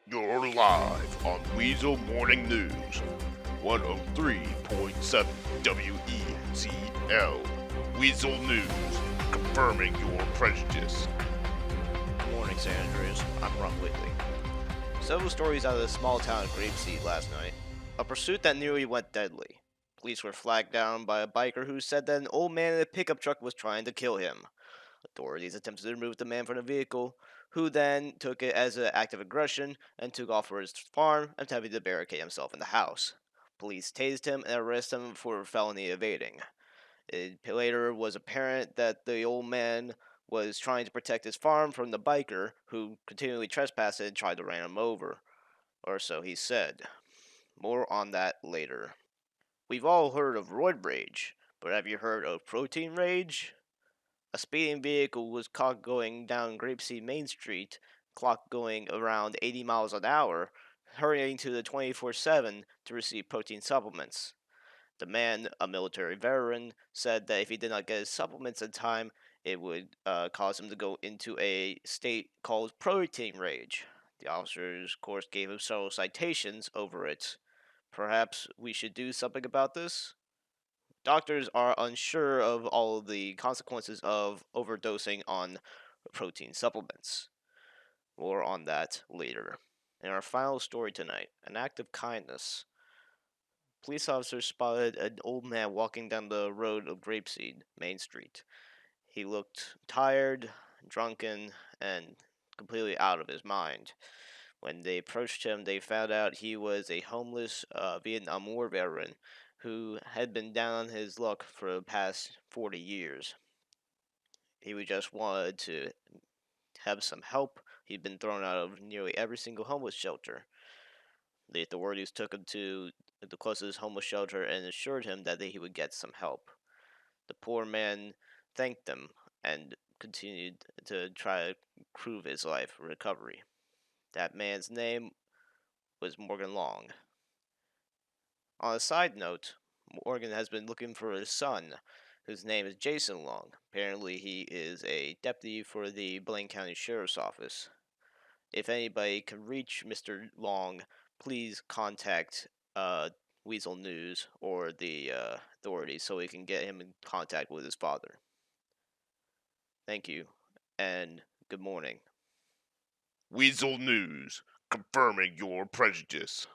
You're live on Weazel Morning News, 103.7 WEZL. Weazel News, confirming your prejudice. Good morning, San Andreas. I'm Ron Whitley. Several stories out of the small town of Grapeseed last night. A pursuit that nearly went deadly. Police were flagged down by a biker who said that an old man in a pickup truck was trying to kill him. Authorities attempted to remove the man from the vehicle, who then took it as an act of aggression and took off for his farm, attempting to barricade himself in the house. Police tased him and arrested him for felony evading. It later was apparent that the old man was trying to protect his farm from the biker, who continually trespassed and tried to run him over. Or so he said. More on that later. We've all heard of roid rage, but have you heard of protein rage? A speeding vehicle was caught going down Grapeseed Main Street, clock going around 80 miles an hour, hurrying to the 24/7 to receive protein supplements. The man, a military veteran, said that if he did not get his supplements in time, it would cause him to go into a state called protein rage. The officers, of course, gave him several citations over it. Perhaps we should do something about this? Doctors are unsure of all of the consequences of overdosing on protein supplements. More on that later. In our final story tonight, an act of kindness. Police officers spotted an old man walking down the road of Grapeseed, Main Street. He looked tired, drunken, and completely out of his mind. When they approached him, they found out he was a homeless Vietnam War veteran who had been down on his luck for the past 40 years. He would just wanted to have some help. He'd been thrown out of nearly every single homeless shelter. The authorities took him to the closest homeless shelter and assured him that he would get some help. The poor man thanked them and continued to try to prove his life recovery. That man's name was Morgan Long. On a side note, Morgan has been looking for his son, whose name is Jason Long. Apparently, he is a deputy for the Blaine County Sheriff's Office. If anybody can reach Mr. Long, please contact Weazel News or the authorities so we can get him in contact with his father. Thank you, and good morning. Weazel News, confirming your prejudice.